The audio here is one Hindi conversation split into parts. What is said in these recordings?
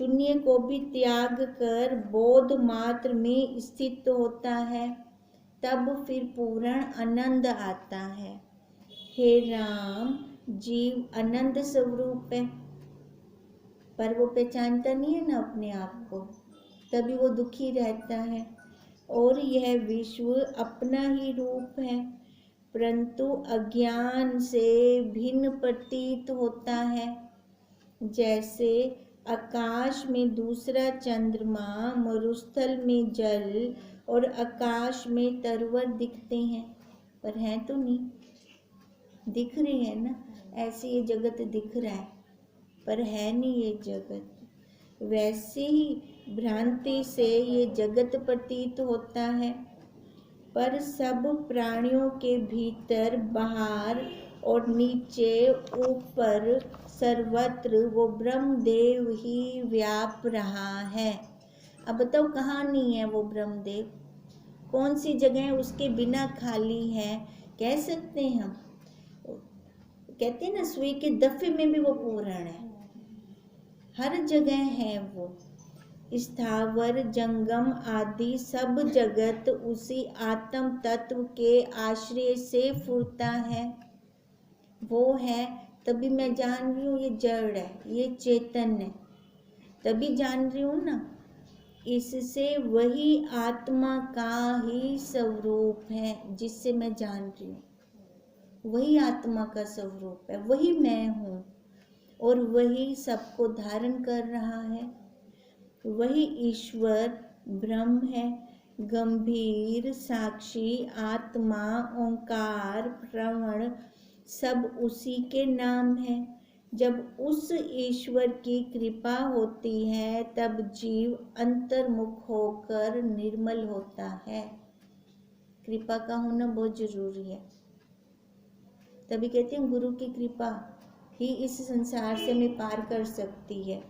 शून्य को भी त्याग कर बोध मात्र में स्थित होता है, तब फिर पूर्ण आनंद आता है। हे राम, जीव अनंत स्वरूप है, पर वो पहचानता नहीं है ना अपने आप को, तभी वो दुखी रहता है। और यह विश्व अपना ही रूप है, परंतु अज्ञान से भिन्न प्रतीत होता है। जैसे आकाश में दूसरा चंद्रमा, मरुस्थल में जल और आकाश में तरवर दिखते हैं, पर हैं तो नहीं, दिख रहे हैं ना, ऐसे ये जगत दिख रहा है पर है नहीं ये जगत। वैसे ही भ्रांति से ये जगत प्रतीत होता है, पर सब प्राणियों के भीतर, बाहर और नीचे ऊपर सर्वत्र वो ब्रह्मदेव ही व्याप रहा है। अब बताओ कहाँ नहीं है वो ब्रह्मदेव, कौन सी जगह उसके बिना खाली है? कह सकते हैं हम, कहते हैं ना सुई के दफे में भी वो पूर्ण है, हर जगह है वो। स्थावर जंगम आदि सब जगत उसी आत्म तत्व के आश्रय से फूरता है। वो है तभी मैं जान रही हूँ ये जड़ है, ये चेतन है, तभी जान रही हूँ ना। इससे वही आत्मा का ही स्वरूप है जिससे मैं जान रही हूँ, वही आत्मा का स्वरूप है, वही मैं हूँ और वही सबको धारण कर रहा है। वही ईश्वर ब्रह्म है, गंभीर साक्षी आत्मा, ओंकार, प्रवण सब उसी के नाम है। जब उस ईश्वर की कृपा होती है तब जीव अंतर्मुख होकर निर्मल होता है। कृपा का होना बहुत जरूरी है, तभी कहते हैं गुरु की कृपा ही इस संसार से हमें पार कर सकती है।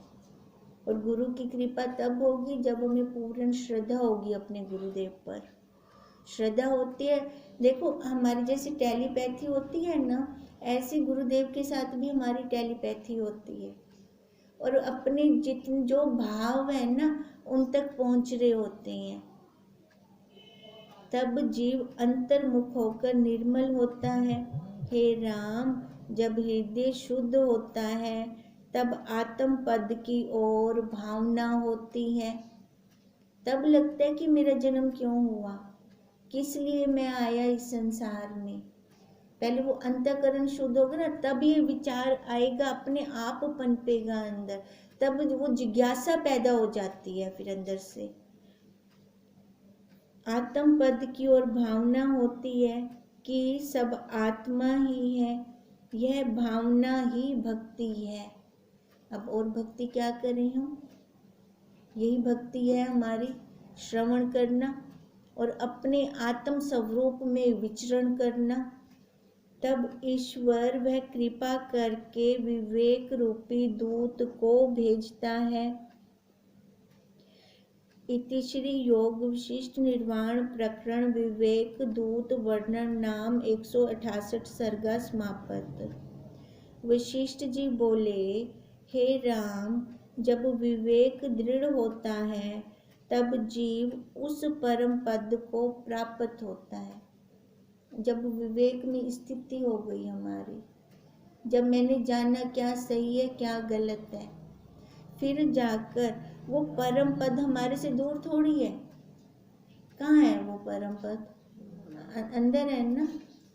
और गुरु की कृपा तब होगी जब हमें पूर्ण श्रद्धा होगी अपने गुरुदेव पर। श्रद्धा होती है, देखो हमारी जैसी टेलीपैथी होती है ना, ऐसे गुरुदेव के साथ भी हमारी टेलीपैथी होती है, और अपने जितने जो भाव है ना उन तक पहुंच रहे होते हैं। तब जीव अंतर्मुख होकर निर्मल होता है। हे राम, जब हृदय शुद्ध होता है तब आत्म पद की ओर भावना होती है। तब लगता है कि मेरा जन्म क्यों हुआ, किस लिए मैं आया इस संसार में। पहले वो अंतःकरण शुद्ध होगा ना, तब ये विचार आएगा, अपने आप पनपेगा अंदर, तब वो जिज्ञासा पैदा हो जाती है फिर अंदर से। आत्म पद की ओर भावना होती है कि सब आत्मा ही है, यह भावना ही भक्ति है। अब और भक्ति क्या करें हम, यही भक्ति है हमारी, श्रवण करना और अपने आत्म स्वरूप में विचरण करना। तब ईश्वर वह कृपा करके विवेक रूपी दूत को भेजता है। इति श्री योग विशिष्ट निर्वाण प्रकरण विवेक दूत वर्णन नाम 168 सर्गा समाप्त। वशिष्ठ जी बोले, हे राम, जब विवेक दृढ़ होता है तब जीव उस परम पद को प्राप्त होता है। जब विवेक में स्थिति हो गई हमारी, जब मैंने जाना क्या सही है क्या गलत है, फिर जाकर वो परम पद हमारे से दूर थोड़ी है। कहाँ है वो परम पद, अंदर है ना,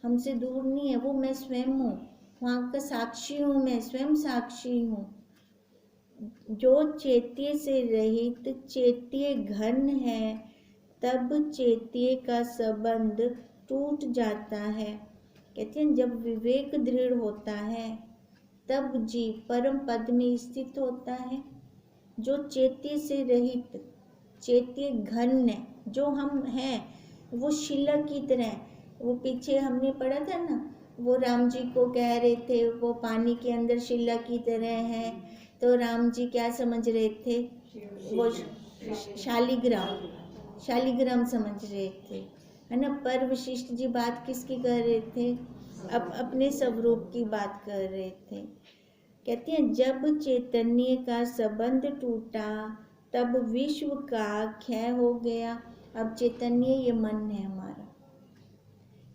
हमसे दूर नहीं है। वो मैं स्वयं हूँ, वहाँ का साक्षी हूँ, मैं स्वयं साक्षी हूँ। जो चैत्य से रहित चैत्य घन है, तब चैत्य का संबंध टूट जाता है। कहते हैं जब विवेक दृढ़ होता है तब जीव परम पद में स्थित होता है। जो चैत्य से रहित चैत्य घन है, जो हम हैं, वो शिला की तरह, वो पीछे हमने पढ़ा था ना, वो राम जी को कह रहे थे वो पानी के अंदर शिला की तरह है, तो राम जी क्या समझ रहे थे, वो शालिग्राम समझ रहे थे, है ना। पर वशिष्ठ जी बात किसकी कर रहे थे, अपने स्वरूप की बात कर रहे थे। कहते हैं जब चैतन्य का संबंध टूटा तब विश्व का क्षय हो गया। अब चैतन्य ये मन है हमारा।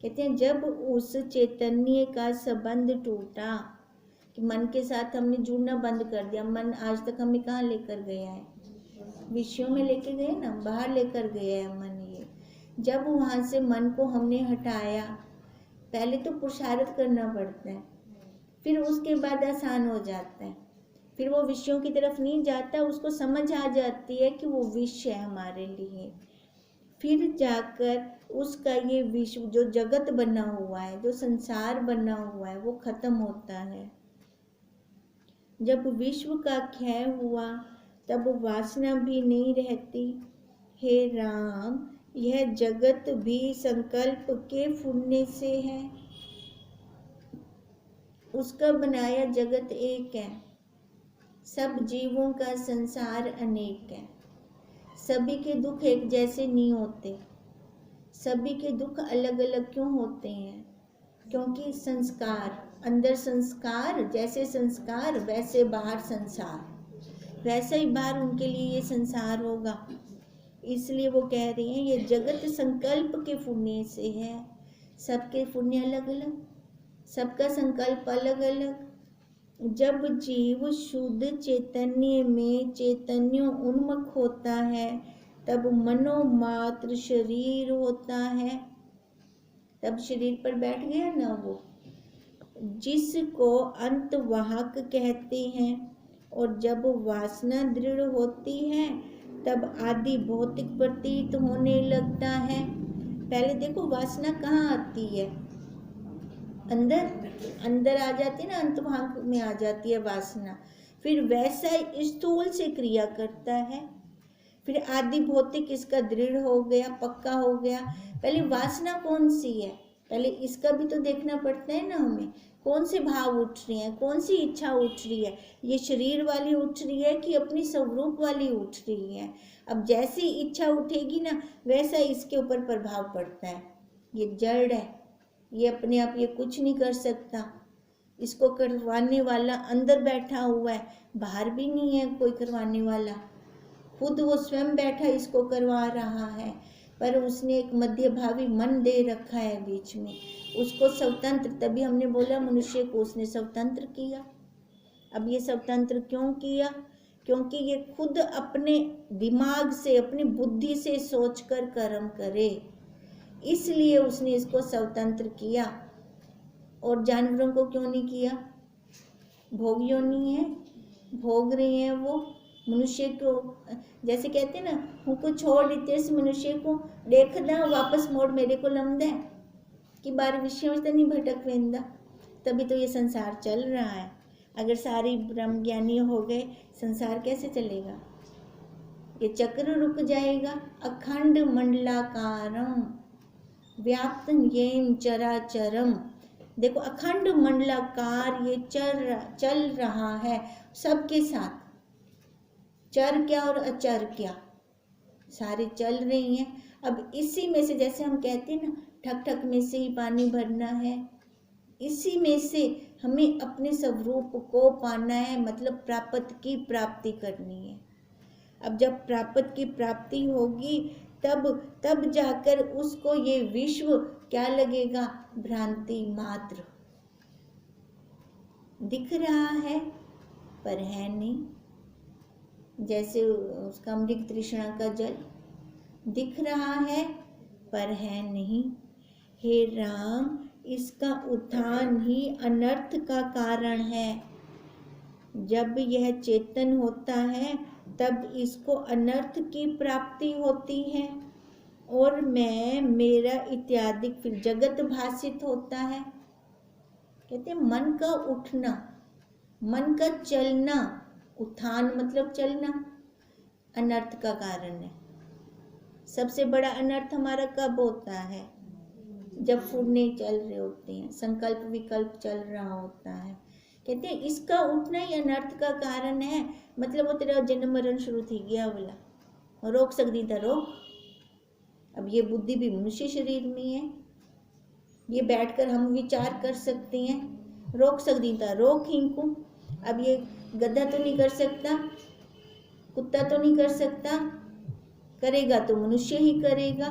कहते हैं जब उस चैतन्य का संबंध टूटा कि मन के साथ हमने जुड़ना बंद कर दिया। मन आज तक हमें कहाँ लेकर गया है? विषयों में लेकर गए ना, बाहर लेकर गया है मन ये। जब वहाँ से मन को हमने हटाया, पहले तो पुरुषार्थ करना पड़ता है, फिर उसके बाद आसान हो जाता है। फिर वो विषयों की तरफ नहीं जाता, उसको समझ आ जाती है कि वो विष है हमारे लिए। फिर जाकर उसका ये विश्व जो जगत बना हुआ है, जो संसार बना हुआ है, वो खत्म होता है। जब विश्व का क्षय हुआ तब वासना भी नहीं रहती। हे राम, यह जगत भी संकल्प के फूटने से है। उसका बनाया जगत एक है, सब जीवों का संसार अनेक है। सभी के दुख एक जैसे नहीं होते। सभी के दुख अलग अलग क्यों होते हैं? क्योंकि संस्कार, अंदर संस्कार, जैसे संस्कार वैसे बाहर संसार, वैसा ही बाहर उनके लिए ये संसार होगा। इसलिए वो कह रही हैं ये जगत संकल्प के फुरने से है। सबके फुरने अलग अलग, सबका संकल्प अलग अलग। जब जीव शुद्ध चैतन्य में चैतन्य उन्मुख होता है तब मनोमात्र शरीर होता है। तब शरीर पर बैठ गया ना वो, जिसको अंतवाहक कहते हैं। और जब वासना दृढ़ होती है तब आदि भौतिक प्रतीत होने लगता है। पहले देखो वासना कहाँ आती है? अंदर, अंदर आ जाती है ना, अंतभाग में आ जाती है वासना। फिर वैसा स्थूल से क्रिया करता है। फिर आदि भौतिक इसका दृढ़ हो गया, पक्का हो गया। पहले वासना कौन सी है? पहले इसका भी तो देखना पड़ता है ना हमें। कौन से भाव उठ रही हैं, कौन सी इच्छा उठ रही है? ये शरीर वाली उठ रही है कि अपनी स्वरूप वाली उठ रही है? अब जैसी इच्छा उठेगी ना वैसा इसके ऊपर प्रभाव पड़ता है। ये जड़ है, ये अपने आप ये कुछ नहीं कर सकता। इसको करवाने वाला अंदर बैठा हुआ है, बाहर भी नहीं है कोई करवाने वाला। खुद वो स्वयं बैठा इसको करवा रहा है, पर उसने एक मध्यभावी मन दे रखा है बीच में, उसको स्वतंत्र। तभी हमने बोला मनुष्य को उसने स्वतंत्र किया। अब ये स्वतंत्र क्यों किया? क्योंकि ये खुद अपने दिमाग से, अपनी बुद्धि से सोचकर कर्म करे, इसलिए उसने इसको स्वतंत्र किया। और जानवरों को क्यों नहीं किया? भोग योनि है, भोग रहे हैं वो। मनुष्य को जैसे कहते हैं ना, हमको छोड़ देते इस मनुष्य को, देखना वापस मोड़ मेरे को लमदा है कि बार विषयों से नहीं भटक वेंदा। तभी तो ये संसार चल रहा है। अगर सारी ब्रह्म ज्ञानी हो गए, संसार कैसे चलेगा? ये चक्र रुक जाएगा। अखंड मंडलाकारम व्याप्तं येन चराचरम। देखो अखंड मंडलाकार ये चल रहा है सबके साथ। चर क्या और अचर क्या, सारे चल रही हैं। अब इसी में से, जैसे हम कहते हैं ना, ठक ठक में से ही पानी भरना है, इसी में से हमें अपने स्वरूप को पाना है, मतलब प्राप्त की प्राप्ति करनी है। अब जब प्राप्त की प्राप्ति होगी तब जाकर उसको ये विश्व क्या लगेगा? भ्रांति मात्र दिख रहा है पर है नहीं। जैसे उसका मृग तृष्णा का जल दिख रहा है पर है नहीं। हे राम, इसका उत्थान ही अनर्थ का कारण है। जब यह चेतन होता है तब इसको अनर्थ की प्राप्ति होती है और मैं, मेरा इत्यादि फिर जगत भासित होता है। कहते हैं मन का उठना, मन का चलना, उत्थान मतलब चलना, अनर्थ का कारण है। सबसे बड़ा अनर्थ हमारा कब होता है? जब फुरने चल रहे होते हैं, संकल्प विकल्प चल रहा होता है। कहते हैं इसका उठना ही अनर्थ का कारण है। मतलब वो तेरा जन्म मरण शुरू थी गया बोला, रोक सकती था रोक। अब ये बुद्धि भी मनुष्य शरीर में है, ये बैठकर हम विचार कर सकते हैं, रोक सकती था रोक ही को। अब ये गधा तो नहीं कर सकता, कुत्ता तो नहीं कर सकता, करेगा तो मनुष्य ही करेगा।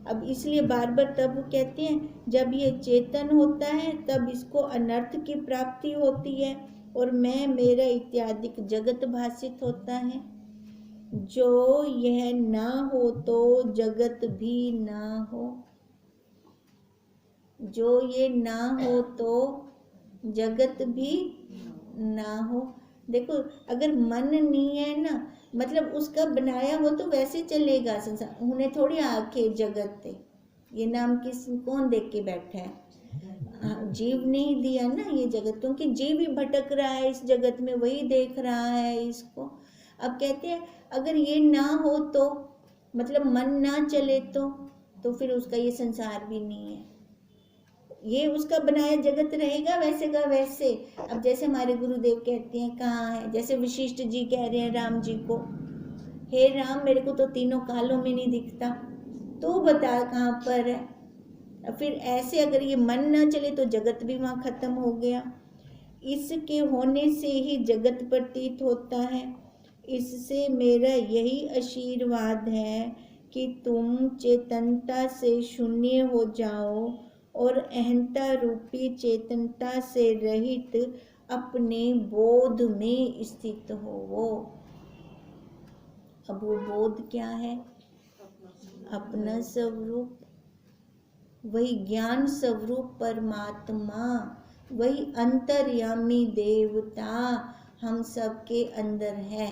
अब इसलिए बार बार तब कहते हैं जब ये चेतन होता है तब इसको अनर्थ की प्राप्ति होती है और मैं मेरा इत्यादि जगत भासित होता है। जो यह ना हो तो जगत भी ना हो, जो ये ना हो तो जगत भी ना हो। देखो अगर मन नहीं है ना, मतलब उसका बनाया हो तो वैसे चलेगा संसार, उन्हें थोड़ी आके जगत थे, ये नाम किस कौन देख के बैठा है? जीव ने ही दिया ना ये जगत, क्योंकि जीव ही भटक रहा है इस जगत में, वही देख रहा है इसको। अब कहते हैं अगर ये ना हो तो, मतलब मन ना चले तो फिर उसका ये संसार भी नहीं है, ये उसका बनाया जगत रहेगा वैसे का वैसे। अब जैसे हमारे गुरुदेव कहते हैं कहाँ है, जैसे वशिष्ठ जी कह रहे हैं राम जी को, हे राम मेरे को तो तीनों कालों में नहीं दिखता, तू बता कहाँ पर है। फिर ऐसे अगर ये मन ना चले तो जगत भी वहाँ खत्म हो गया। इसके होने से ही जगत प्रतीत होता है। इससे मेरा यही आशीर्वाद है कि तुम चेतनता से शून्य हो जाओ और अहंता रूपी चेतनता से रहित अपने बोध में स्थित हो। अब वो बोध क्या है? अपना स्वरूप, वही ज्ञान स्वरूप परमात्मा, वही अंतर्यामी देवता हम सबके अंदर है,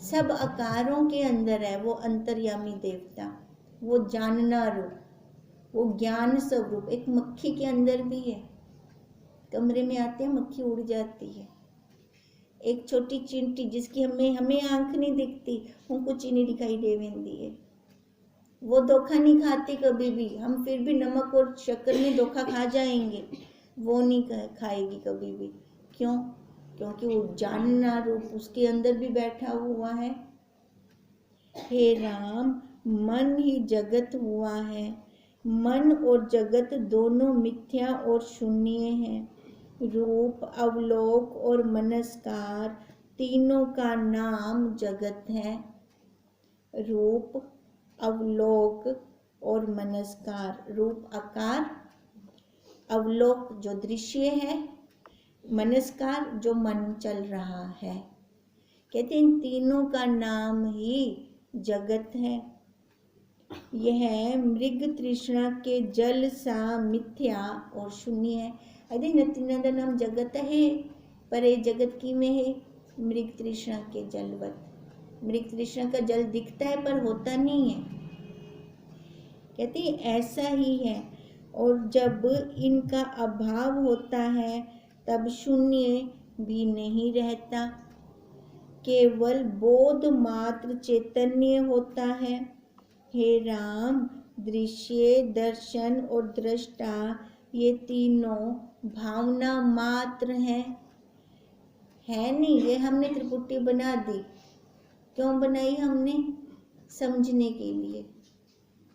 सब आकारों के अंदर है वो अंतर्यामी देवता, वो जानना रूप, वो ज्ञान स्वरूप। एक मक्खी के अंदर भी है, कमरे में आते हैं मक्खी उड़ जाती है। एक छोटी चींटी जिसकी हमें आंख नहीं दिखती, उनको चीनी दिखाई दे देती है, वो धोखा नहीं खाती कभी भी, हम फिर भी नमक और शक्कर में धोखा खा जाएंगे, वो नहीं खाएगी कभी भी। क्यों? क्योंकि वो जानना रूप उसके अंदर भी बैठा हुआ है। हे राम, मन ही जगत हुआ है, मन और जगत दोनों मिथ्या और शून्य हैं। रूप, अवलोक और मनस्कार तीनों का नाम जगत है। रूप, अवलोक और मनस्कार, रूप आकार, अवलोक जो दृश्य है, मनस्कार जो मन चल रहा है। कहते हैं इन तीनों का नाम ही जगत है। यह मृग तृष्णा के जल सा मिथ्या और शून्य है। अरे नतीनंदन नाम जगत है, पर ये जगत की में है मृग तृष्णा के जलवत। मृग तृष्णा का जल दिखता है पर होता नहीं है। कहते हैं ऐसा ही है, और जब इनका अभाव होता है तब शून्य भी नहीं रहता, केवल बोध मात्र चैतन्य होता है। हे राम, दृश्य, दर्शन और दृष्टा ये तीनों भावना मात्र हैं, है नहीं। ये हमने त्रिपुटी बना दी, क्यों बनाई हमने? समझने के लिए।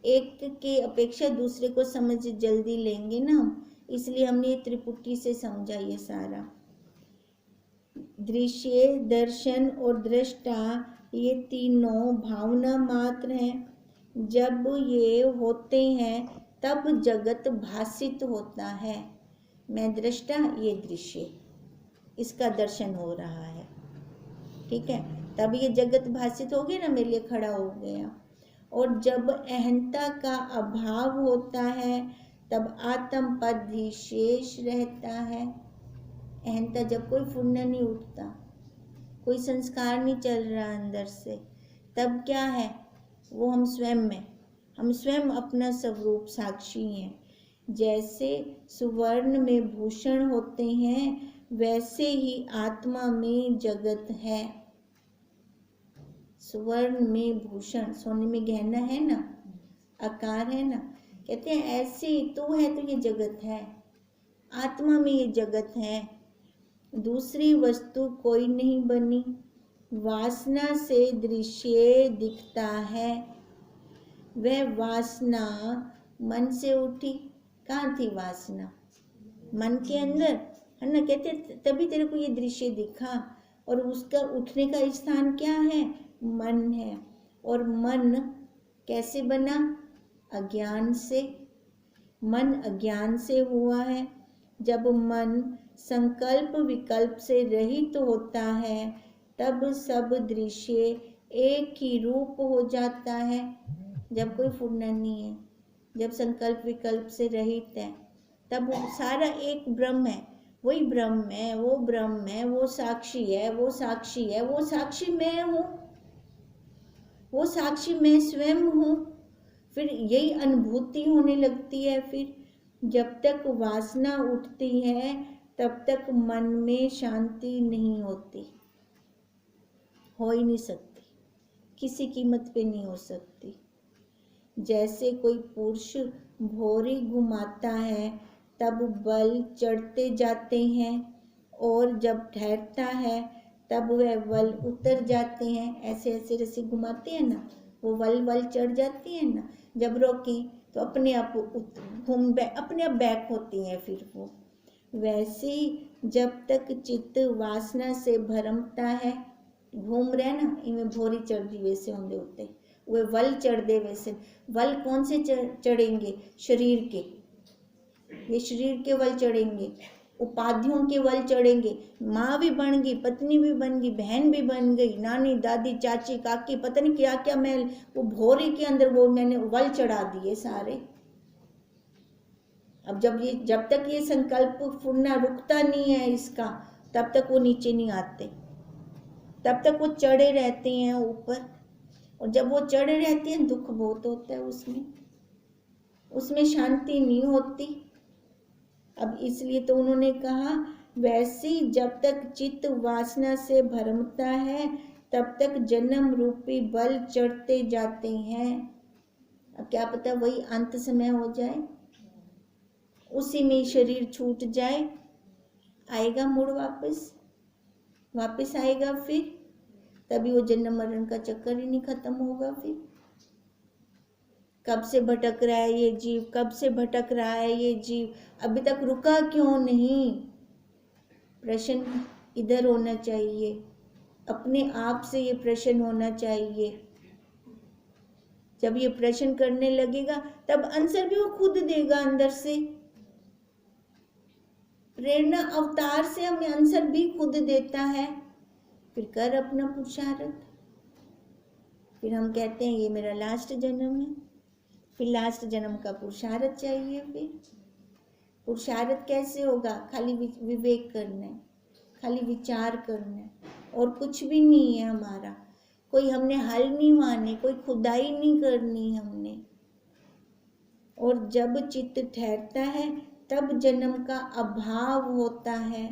एक के अपेक्षा दूसरे को समझ जल्दी लेंगे ना हम, इसलिए हमने ये त्रिपुटी से समझा ये सारा। दृश्य, दर्शन और दृष्टा ये तीनों भावना मात्र हैं। जब ये होते हैं तब जगत भासित होता है। मैं दृष्टा, ये दृश्य, इसका दर्शन हो रहा है, ठीक है, तब ये जगत भासित हो गया ना, मेरे लिए खड़ा हो गया। और जब अहंता का अभाव होता है तब आत्म पद ही शेष रहता है। अहंता जब कोई फुरना नहीं उठता, कोई संस्कार नहीं चल रहा अंदर से, तब क्या है? वो हम स्वयं में, हम स्वयं अपना स्वरूप साक्षी हैं। जैसे सुवर्ण में भूषण होते हैं वैसे ही आत्मा में जगत है। सुवर्ण में भूषण, सोने में गहना है ना, आकार है ना, कहते हैं ऐसे ही तू है तो ये जगत है, आत्मा में ये जगत है। दूसरी वस्तु कोई नहीं बनी, वासना से दृश्य दिखता है। वह वासना मन से उठी। कहाँ थी वासना? मन के अंदर। है ना, कहते तभी तेरे को ये दृश्य दिखा। और उसका उठने का स्थान क्या है? मन है। और मन कैसे बना? अज्ञान से। मन अज्ञान से हुआ है। जब मन संकल्प विकल्प से रहित होता है तब सब दृश्य एक ही रूप हो जाता है। जब कोई फुर्ना नहीं है, जब संकल्प विकल्प से रहित है, तब सारा एक ब्रह्म है। वही ब्रह्म है, वो ब्रह्म है, वो साक्षी है, वो साक्षी है, वो साक्षी मैं हूँ, वो साक्षी मैं स्वयं हूँ। फिर यही अनुभूति होने लगती है। फिर जब तक वासना उठती है तब तक मन में शांति नहीं होती, हो ही नहीं सकती, किसी कीमत पे नहीं हो सकती। जैसे कोई पुरुष भौरी घुमाता है तब बल चढ़ते जाते हैं, और जब ठहरता है तब वह बल उतर जाते हैं। ऐसे ऐसे रस्सी घुमाते हैं ना, वो बल चढ़ जाती है ना। जब रोकें तो अपने आप अपने आप बैक होती हैं। फिर वो वैसे ही जब तक चित्त वासना से भरमता है, घूम रहे ना, इनमें भौरी चढ़ दी वैसे होंगे होते, वे वल चढ़ दे वैसे। वल कौन से चढ़ेंगे? शरीर के, ये शरीर के वल चढ़ेंगे, उपाधियों के वल चढ़ेंगे। माँ भी बन गई, पत्नी भी बन गई, बहन भी बन गई, नानी दादी चाची काकी, पता नहीं क्या क्या मैं वो भौरी के अंदर वो मैंने वल चढ़ा दिए सारे। अब जब तक ये संकल्प फुरना रुकता नहीं है इसका, तब तक वो नीचे नहीं आते, तब तक वो चढ़े रहते हैं ऊपर। और जब वो चढ़े रहते हैं दुख बहुत होता है उसमें शांति नहीं होती। अब इसलिए तो उन्होंने कहा, वैसे जब तक चित्त वासना से भरमता है तब तक जन्म रूपी बल चढ़ते जाते हैं। अब क्या पता वही अंत समय हो जाए, उसी में शरीर छूट जाए, आएगा मुड़ वापस आएगा। फिर तभी वो जन्म मरण का चक्कर ही नहीं खत्म होगा। फिर कब से भटक रहा है ये जीव, कब से भटक रहा है ये जीव, अभी तक रुका क्यों नहीं? प्रश्न इधर होना चाहिए, अपने आप से ये प्रश्न होना चाहिए। जब ये प्रश्न करने लगेगा तब आंसर भी वो खुद देगा अंदर से। प्रेरणा अवतार से हमें आंसर भी खुद देता है। फिर कर अपना पुरुषार्थ। फिर हम कहते हैं ये मेरा लास्ट जन्म है, फिर लास्ट जन्म का पुरुषार्थ चाहिए। फिर पुरुषार्थ कैसे होगा? खाली विवेक करना है, खाली विचार करना है, और कुछ भी नहीं है हमारा। कोई हमने हल नहीं माने, कोई खुदाई नहीं करनी हमने। और जब चित्त ठहरता है तब जन्म का अभाव होता है।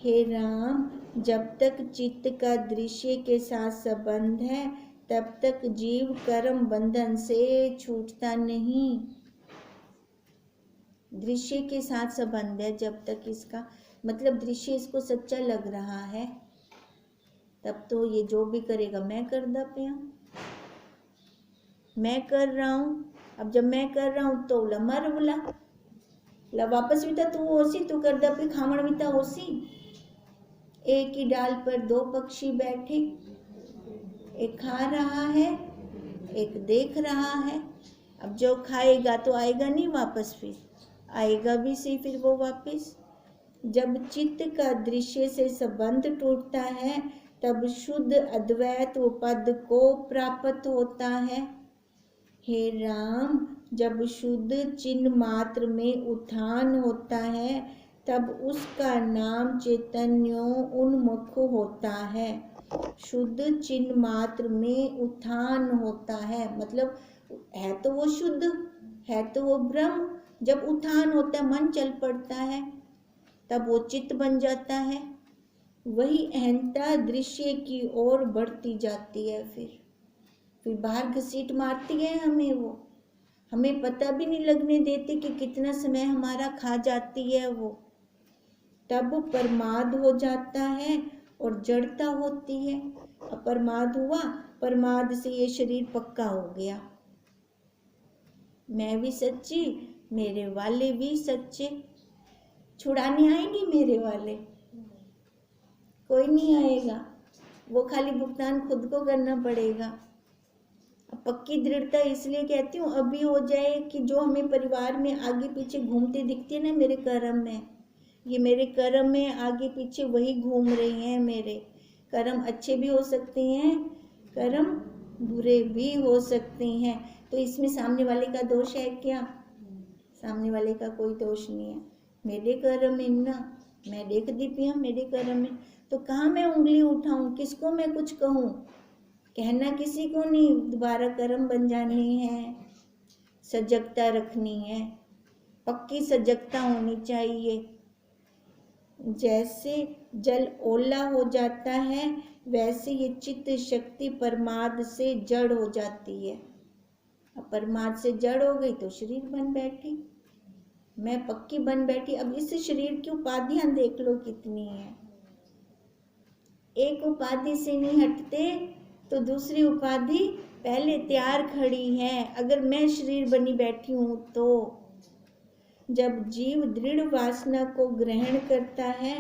हे राम, जब तक चित्त का दृश्य के साथ संबंध है तब तक जीव कर्म बंधन से छूटता नहीं। दृश्य के साथ संबंध है जब तक इसका मतलब दृश्य इसको सच्चा लग रहा है, तब तो ये जो भी करेगा मैं करदा पिया, मैं कर रहा हूँ। अब जब मैं कर रहा हूँ तो मर बोला ला वापस भी था तू होसी, तू करदा पे खामण भी था होसी। एक ही डाल पर दो पक्षी बैठे, एक खा रहा है एक देख रहा है। अब जो खाएगा तो आएगा नहीं वापस, फिर आएगा भी सही फिर वो वापस। जब चित्त का दृश्य से संबंध टूटता है तब शुद्ध अद्वैत पद को प्राप्त होता है। हे राम, जब शुद्ध चिन्ह मात्र में उत्थान होता है तब उसका नाम चैतन्य उन्मुख होता है। शुद्ध चिन्ह मात्र में उत्थान होता है, मतलब है तो वो शुद्ध, है तो वो ब्रह्म। जब उत्थान होता है, मन चल पड़ता है, तब वो चित्त बन जाता है। वही अहंता दृश्य की ओर बढ़ती जाती है। फिर बाहर घसीट मारती है हमें, वो हमें पता भी नहीं लगने देती कि कितना समय हमारा खा जाती है वो। तब प्रमाद हो जाता है और जड़ता होती है। अप्रमाद हुआ, प्रमाद से ये शरीर पक्का हो गया, मैं भी सच्ची, मेरे वाले भी सच्चे। छुड़ाने आएंगे मेरे वाले? कोई नहीं आएगा, वो खाली भुगतान खुद को करना पड़ेगा। पक्की दृढ़ता इसलिए कहती हूँ अभी हो जाए कि जो हमें परिवार में आगे पीछे घूमते दिखते हैं ना, मेरे कर्म में, ये मेरे कर्म में आगे पीछे वही घूम रही हैं। मेरे कर्म अच्छे भी हो सकते हैं, कर्म बुरे भी हो सकते हैं। तो इसमें सामने वाले का दोष है क्या? सामने वाले का कोई दोष नहीं है। मेरे कर्म में ना, मैं देख दी पिया मेरे कर्म में, तो कहाँ मैं उंगली उठाऊं, किसको मैं कुछ कहूँ? कहना किसी को नहीं, दोबारा कर्म बन जानी है, सजगता रखनी है, पक्की सजगता होनी चाहिए। जैसे जल ओला हो जाता है वैसे ये चित्त शक्ति परमार्थ से जड़ हो जाती है। अब परमार्थ से जड़ हो गई तो शरीर बन बैठी, मैं पक्की बन बैठी। अब इस शरीर की उपाधियां देख लो कितनी है, एक उपाधि से नहीं हटते तो दूसरी उपाधि पहले तैयार खड़ी है। अगर मैं शरीर बनी बैठी हूं तो जब जीव दृढ़ वासना को ग्रहण करता है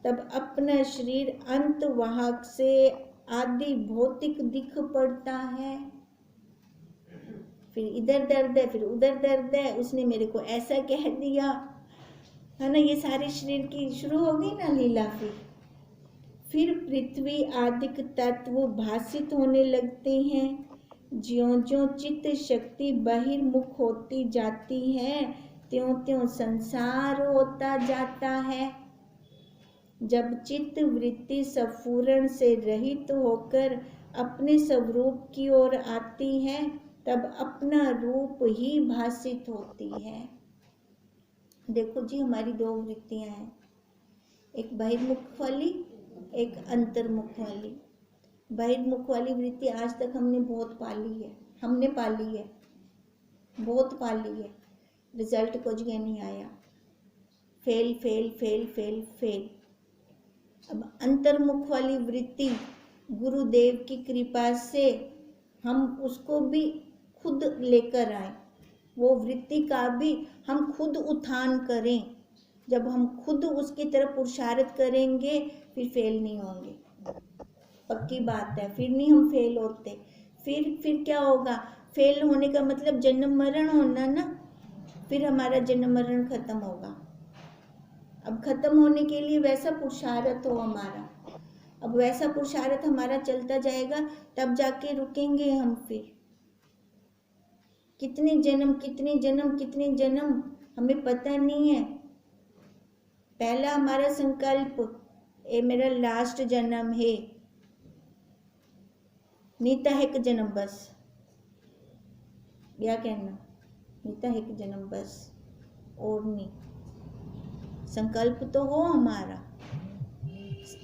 तब अपना शरीर अंत वाहक से आदि भौतिक दिख पड़ता है। फिर इधर दर्द है, फिर उधर दर्द है, उसने मेरे को ऐसा कह दिया, है ना। ये सारे शरीर की शुरू हो गई ना लीला। फिर पृथ्वी आदिक तत्व भासित होने लगते हैं। ज्यों-ज्यों चित्त शक्ति बहिर्मुख होती जाती है त्यों-त्यों संसार होता जाता है। जब चित्त वृत्ति स्फुरण से रहित होकर अपने स्वरूप की ओर आती है तब अपना रूप ही भासित होती है। देखो जी, हमारी दो वृत्तियां हैं, एक बहिर्मुख वाली, एक अंतर्मुख वाली। बहिर्मुख वाली वृत्ति आज तक हमने बहुत पाली है, हमने पाली है, बहुत पाली है, रिजल्ट कुछ नहीं आया, fail fail fail fail fail. अब अंतर्मुख वाली वृत्ति गुरुदेव की कृपा से हम उसको भी खुद लेकर आए, वो वृत्ति का भी हम खुद उत्थान करें। जब हम खुद उसकी तरफ पुरुषार्थ करेंगे फिर फेल नहीं होंगे, पक्की बात है। फिर नहीं हम फेल होते। फिर क्या होगा? फेल होने का मतलब जन्म मरण होना ना, फिर हमारा जन्म मरण खत्म होगा। अब खत्म होने के लिए वैसा पुरुषार्थ हो हमारा, अब वैसा पुरुषार्थ हमारा चलता जाएगा तब जाके रुकेंगे हम। फिर कितने जन्म कितने जन्म कितने जन्म हमें पता नहीं है। पहला हमारा संकल्प, ये मेरा लास्ट जन्म है, नीता है एक जन्म बस, क्या कहना, नीता है एक जन्म बस और नहीं। संकल्प तो हो हमारा,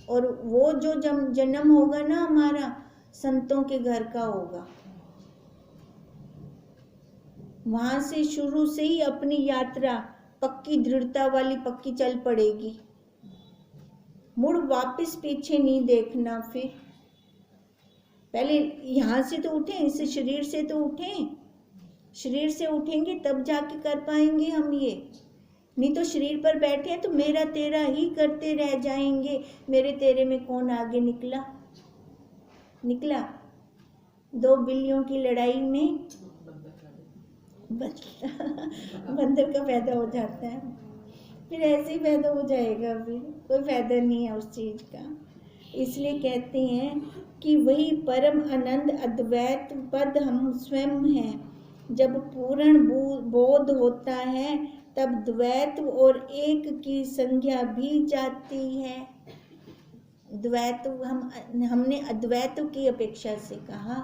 और वो जो जन्म होगा ना हमारा संतों के घर का होगा। वहां से शुरू से ही अपनी यात्रा पक्की दृढ़ता वाली पक्की चल पड़ेगी, मुड़ वापस पीछे नहीं देखना। फिर पहले यहाँ से तो उठें, इस शरीर से तो उठें, शरीर से उठेंगे तब जाके कर पाएंगे हम ये। नहीं तो शरीर पर बैठे हैं तो मेरा तेरा ही करते रह जाएंगे। मेरे तेरे में कौन आगे निकला? 2 बिल्लियों की लड़ाई में बंदर का पैदा हो जाता है, फिर ऐसे ही पैदा हो जाएगा, फिर कोई फायदा नहीं है उस चीज का। इसलिए कहते हैं कि वही परम आनंद अद्वैत पद हम स्वयं हैं। जब पूर्ण बोध होता है तब द्वैत और एक की संज्ञा भी जाती है। द्वैत हमने अद्वैत की अपेक्षा से कहा,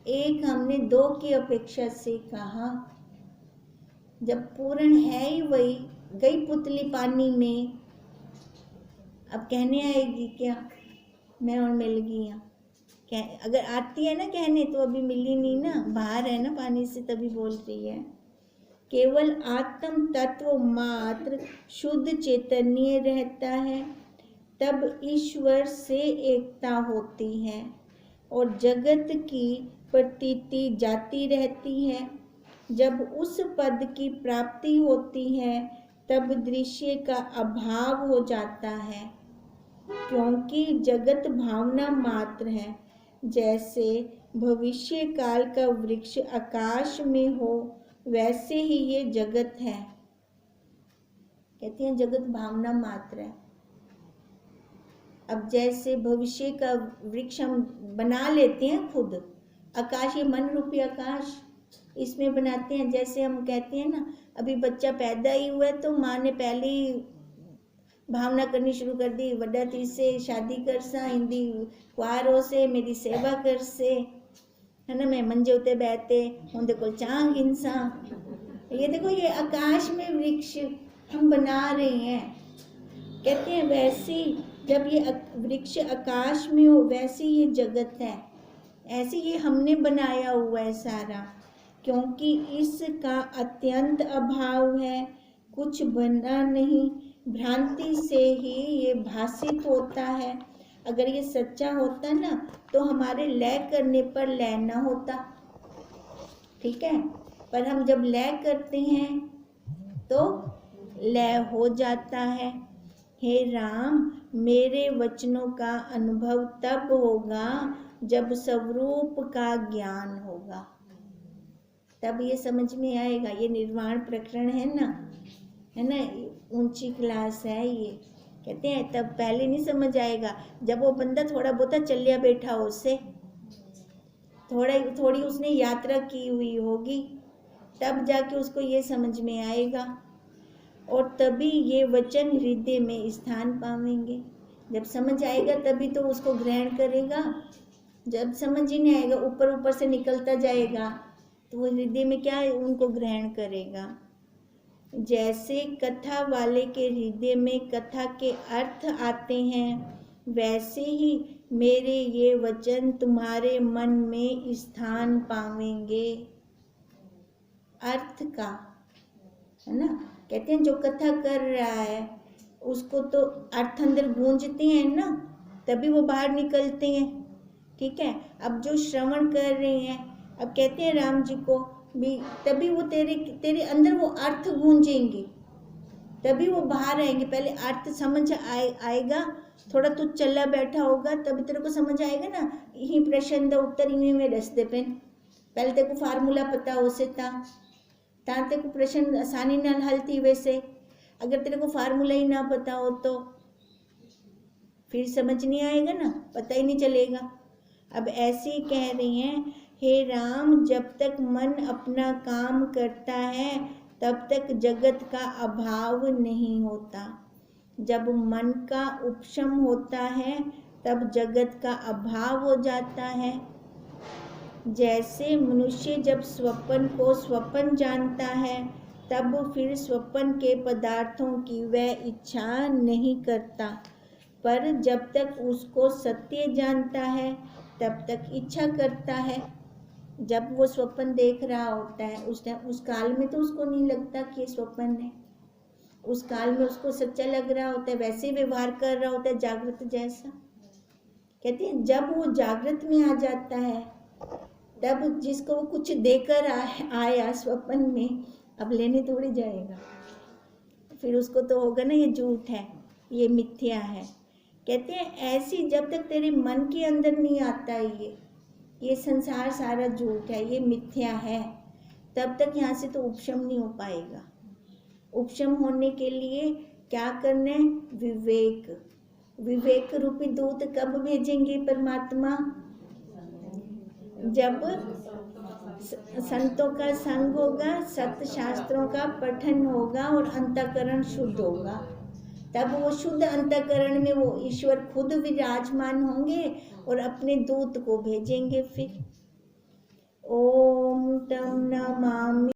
एक हमने 2 की अपेक्षा से कहा। जब पूर्ण है ही वही, गई पुतली पानी में, अब कहने आएगी क्या मैं और मिल गई? अगर आती है ना कहने तो अभी मिली नहीं ना, बाहर है ना पानी से तभी बोल रही है। केवल आत्म तत्व मात्र शुद्ध चैतन्य रहता है तब ईश्वर से एकता होती है और जगत की प्रतीति जाती रहती है। जब उस पद की प्राप्ति होती है तब दृश्य का अभाव हो जाता है, क्योंकि जगत भावना मात्र है। जैसे भविष्य काल का वृक्ष आकाश में हो, वैसे ही ये जगत है। कहते हैं जगत भावना मात्र है। अब जैसे भविष्य का वृक्ष हम बना लेते हैं खुद, आकाश, ये मन रूपी आकाश, इसमें बनाते हैं। जैसे हम कहते हैं ना, अभी बच्चा पैदा ही हुआ है तो माँ ने पहले ही भावना करनी शुरू कर दी, वड्डा थी से शादी कर सा, हिंदी कुआरों से मेरी सेवा कर से, है ना, मैं मंजे उते बैठे उनके को चांग इंसान। ये देखो, ये आकाश में वृक्ष हम बना रहे हैं। कहते हैं वैसे जब ये वृक्ष आकाश में हो, वैसे ये जगत है, ऐसे ये हमने बनाया हुआ है सारा, क्योंकि इसका अत्यंत अभाव है, कुछ बना नहीं, भ्रांति से ही ये भासित होता है। अगर ये सच्चा होता ना तो हमारे लय करने पर लय न होता, ठीक है, पर हम जब लय करते हैं तो लय हो जाता है। हे राम, मेरे वचनों का अनुभव तब होगा जब स्वरूप का ज्ञान होगा, तब ये समझ में आएगा। ये निर्वाण प्रकरण है ना, ऊंची क्लास है ये। कहते हैं तब पहले नहीं समझ आएगा, जब वो बंदा थोड़ा बहुत चलिया बैठा हो, उससे थोड़ी उसने यात्रा की हुई होगी, तब जाके उसको ये समझ में आएगा, और तभी ये वचन हृदय में स्थान पावेंगे। जब समझ आएगा तभी तो उसको ग्रहण करेगा। जब समझ ही नहीं आएगा, ऊपर ऊपर से निकलता जाएगा, तो वो हृदय में क्या है, उनको ग्रहण करेगा। जैसे कथा वाले के हृदय में कथा के अर्थ आते हैं, वैसे ही मेरे ये वचन तुम्हारे मन में स्थान पावेंगे। अर्थ का, है ना, कहते हैं जो कथा कर रहा है उसको तो अर्थ अंदर गूंजते हैं ना, तभी वो बाहर निकलते हैं, ठीक है। अब जो श्रवण कर रहे हैं, अब कहते हैं राम जी को भी, तभी वो तेरे अंदर वो अर्थ गूंजेंगे, तभी वो बाहर आएंगे। पहले अर्थ समझ आएगा, थोड़ा तू चला बैठा होगा तभी तेरे को समझ आएगा ना। यही प्रश्न द उत्तर इन्हीं में रस्ते पे, पहले तेरे को फार्मूला पता हो से था तेरे को प्रश्न आसानी नाल हल थी। वैसे अगर तेरे को फार्मूला ही ना पता हो तो फिर समझ नहीं आएगा ना, पता ही नहीं चलेगा। अब ऐसे ही कह रही हैं, हे राम, जब तक मन अपना काम करता है तब तक जगत का अभाव नहीं होता, जब मन का उपशम होता है तब जगत का अभाव हो जाता है। जैसे मनुष्य जब स्वप्न को स्वप्न जानता है तब फिर स्वप्न के पदार्थों की वह इच्छा नहीं करता, पर जब तक उसको सत्य जानता है तब तक इच्छा करता है। जब वो स्वप्न देख रहा होता है उस काल में तो उसको नहीं लगता कि ये स्वप्न है, उस काल में उसको सच्चा लग रहा होता है, वैसे व्यवहार कर रहा होता है जागृत जैसा। कहते हैं जब वो जागृत में आ जाता है तब जिसको वो कुछ देकर आया स्वप्न में, अब लेने थोड़ी जाएगा, फिर उसको तो होगा ना ये झूठ है, ये मिथ्या है। कहते हैं ऐसी जब तक तेरे मन के अंदर नहीं आता है ये संसार सारा झूठ है, ये मिथ्या है, तब तक यहाँ से तो उपशम नहीं हो पाएगा। उपशम होने के लिए क्या करना है, विवेक। विवेक रूपी दूत कब भेजेंगे परमात्मा, जब संतों का संग होगा, सत्य शास्त्रों का पठन होगा और अंतःकरण शुद्ध होगा, तब वो शुद्ध अंतःकरण में वो ईश्वर खुद विराजमान होंगे और अपने दूत को भेजेंगे। फिर ओम तम नमामि